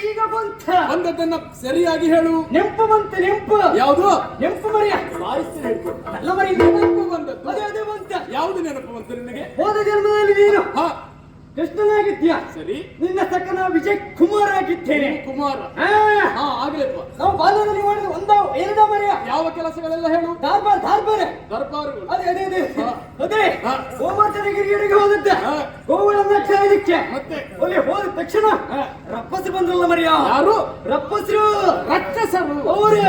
ಈಗ ಬಂತ ಬಂದದ್ದನ್ನ ಸರಿಯಾಗಿ ಹೇಳು. ನೆಂಪು ಬಂತ ನೆಂಪು. ಯಾವುದು ನೆಂಪು ಮರಿಯ ಬಾರಿಸಿ ಹೇಳ್ಕೊಡು. ಎಲ್ಲ ಮರಿ ನೆನಪು ಬಂದದ್ದು. ಅದೇ ಬಂತ. ಯಾವುದು ನೆನಪು ಬಂತು ನಿನಗೆ? ಹೋದ ಜನ್ಮದಲ್ಲಿ ನೀನು ಹಾ ಕೃಷ್ಣನಾಗಿದ್ಯಾ. ಸರಿ. ನಿನ್ನ ತಕ್ಕನ ವಿಜಯ್ ಕುಮಾರ್ ಆಗಿದ್ದೇನೆ. ಕುಮಾರ. ಹಾ ಆಗ್ಲೇಪ್ಪ. ನಾವು ಬಾಲ್ಯದಲ್ಲಿ ಮಾಡಿದ ಎರಡ ಮರೆಯ ಯಾವ ಕೆಲಸಗಳೆಲ್ಲ ಹೇಳು. ದರ್ಬಾರ್ ದರ್ಬಾರುಗಳು. ಅದೇ ಗೋವರ್ಧನಗಿರಿಯರಿಗೆ ಹೋದದ್ದ. ಗೋವುಗಳನ್ನ ಕಾಯ್ಲಿಕ್ಕೆ ಮತ್ತೆ ಅಲ್ಲಿ ಹೋದ ತಕ್ಷಣ ರಪ್ಪಸರು ಬಂದ್ರಲ್ಲ ಮರಿಯ. ಯಾರು ರಪ್ಪಸರು? ರಕ್ಕಸರು. ಅವರೇ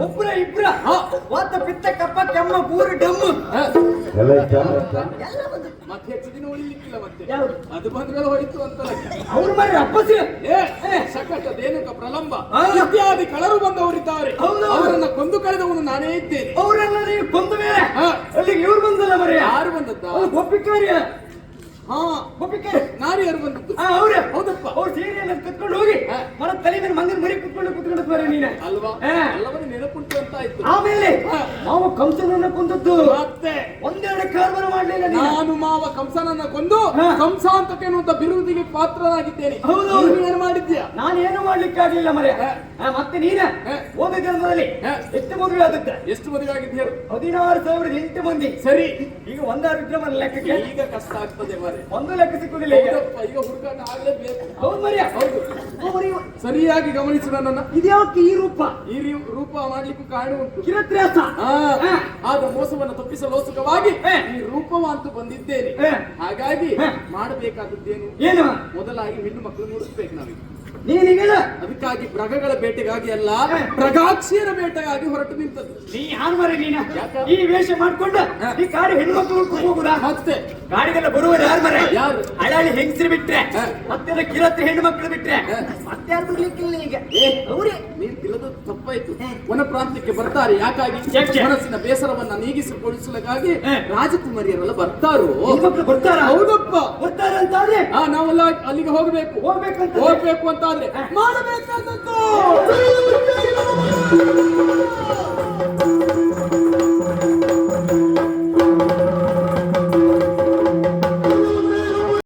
ಒಬ್ರ ಇಬ್ರ ವಾತ ಪಿತ್ತ ಕಪ್ಪ ಕೆಮ್ಮ ಪೂರು ಡಮ್ಮು ಮತ್ತೆ ಹೆಚ್ಚು ದಿನ ಉಳಿಲಿಕ್ಕಿಲ್ಲ. ಮತ್ತೆ ಅದು ಬಂದ್ಮೇಲೆ ಹೋಯ್ತು ಅಂತ ಅವ್ರ ಮರಿ ರಪ್ಪಸರು. ಸಕಟದೇನು ಪ್ರಲಂಬ ಇತ್ಯಾದಿ ಕಳರು ಬಂದವರಿದ್ದಾರೆ. ಅವರನ್ನ ಕೊಂದು ಕಳೆದವನು ನಾನೇ ಇದ್ದೇನೆ. ಅವರೆಲ್ಲ ನೀವು ಕೊಂದ ಮೇಲೆ ಅಲ್ಲಿಗೆ ಇವ್ರು ಬಂದಲ್ಲ ಮರಿ. ಯಾರು ಬಂದದ್ದ? ಗೋಪಿಕಾರ್ಯ. ನಾರಿಯರು ಬಂದದ್ದು. ಅವ್ರೆ ಹೌದಪ್ಪ. ಅವ್ರು ಸೀರೆಯನ್ನು ಕತ್ಕೊಂಡು ಹೋಗಿ ಮರ ತಲೆ ಮೇಲೆ ಮಂಗನ ಮರಿ ಕುತ್ಕೊಂಡು ಬರ ನೀನೆ ಅಲ್ವಾ? ಎಲ್ಲವನ್ನೂ ನೆನಪುಂಟು ಅಂತ ಆಯ್ತು. ಆಮೇಲೆ ನಾವು ಕಂಸನನ್ನ ಕೊಂದದ್ದು. ಮತ್ತೆ ಒಂದೆರಡು ಕಾರ್ಬಾರ ಮಾಡ್ಲಿಲ್ಲ. ನಾನು ಮಾವ ಕಂಸನನ್ನ ಕೊಂದು ಕಂಸಾಂತಕ್ಕೆ ಅನ್ನುವಂತ ಬಿರುದಿಗೆ ಪಾತ್ರನಾಗಿದ್ದೇನೆ. ಹೌದು. ಏನು ಮಾಡಿದ್ಯಾ? ನಾನೇನು ಮಾಡ್ಲಿಕ್ಕೆ ಆಗ್ಲಿಲ್ಲ ಮರೆ. ಮತ್ತೆ ನೀನೆ ಹೋದ ಜನ್ಮದಲ್ಲಿ ಎಷ್ಟು ಮದುವೆ ಆದದ್ದ? ಎಷ್ಟು ಮದುವೆ ಆಗಿದ್ದು ಹೇಳು. 16,008 ಮಂದಿ. ಸರಿ. ಈಗ 1,000 ವಿಕ್ರಮನ ಲೆಕ್ಕಕ್ಕೆ ಈಗ ಕಷ್ಟ ಆಗ್ತದೆ ಮಾರೆ. ಒಂದು ಲೆಕ್ಕ ಸಿಕ್ಕುದಿಲ್ಲ ಈಗ. ಈಗ ಹುಡುಕಾಟ ಆಗ್ಲೇಬೇಕು. ಹೌದು ಮರಿಯ. ಹೌದು. ಸರಿಯಾಗಿ ಗಮನಿಸು ನನ್ನನ್ನ. ಇದ್ಯಾಕೆ ಈ ರೂಪ? ಈ ರೂಪ ಮಾಡ್ಲಿಕ್ಕೂ ಕಾರಣ ಉಂಟು. ಕಿರತ್ರ್ಯಾಸ. ಆದ ಮೋಸವನ್ನು ತಪ್ಪಿಸಲೋಸುಕವಾಗಿ ಈ ರೂಪವಂತೂ ಬಂದಿದ್ದೇನೆ. ಹಾಗಾಗಿ ಮಾಡಬೇಕಾದದ್ದೇನು? ಏನು? ಮೊದಲಾಗಿ ಹೆಣ್ಣು ಮಕ್ಕಳು ನೋಡಿಸ್ಬೇಕು ನಾವೀಗ. ನೀನಿಗೆ ಅದಕ್ಕಾಗಿ ಮೃಗಗಳ ಬೇಟೆಗಾಗಿ ಅಲ್ಲ, ಮೃಗಾಕ್ಷಿಯರ ಬೇಟೆಗಾಗಿ ಹೊರಟು ನಿಂತದ್ದು. ನೀ ಯಾರು ಮರಿ ನೀನ? ಈ ವೇಷ ಮಾಡ್ಕೊಂಡು ಈ ಕಾಡಿ ಹೆಣ್ಣು ಮಕ್ಕಳು ಹೋಗುದಾ? ಮತ್ತೆ ಗಾಡಿಗೆಲ್ಲ ಬರುವರು ಯಾರು ಮರೆ? ಯಾರು? ಹಳಾಳಿ ಹೆಂಗಸರು ಬಿಟ್ರೆ ಮತ್ತೆ ಕಿರತ್ರಿ ಹೆಣ್ಣು ಮಕ್ಕಳು ಬಿಟ್ರೆ ಮತ್ತೆ ಯಾರು ಬರ್ಲಿಕ್ಕಿಲ್ಲ ಈಗ. ಅವರೇ ನೀನ್ ತಿಳದ ತಪ್ಪಾಯ್ತು. ವನ ಪ್ರಾಂತ್ಯಕ್ಕೆ ಬರ್ತಾರೆ. ಯಾಕಾಗಿ? ಮನಸ್ಸಿನ ಬೇಸರವನ್ನ ನೀಗಿಸಿಕೊಳ್ಳಿಸಲಿಕ್ಕಾಗಿ ರಾಜಕುಮಾರಿಯರೆಲ್ಲ ಬರ್ತಾರೋ. ಬರ್ತಾರ? ಹೌದಪ್ಪ, ಬರ್ತಾರ ಅಂತಾದ್ರೆ ನಾವೆಲ್ಲ ಅಲ್ಲಿಗೆ ಹೋಗ್ಬೇಕು ಅಂತ ಮಾಡಬೇಕಾದದ್ದು.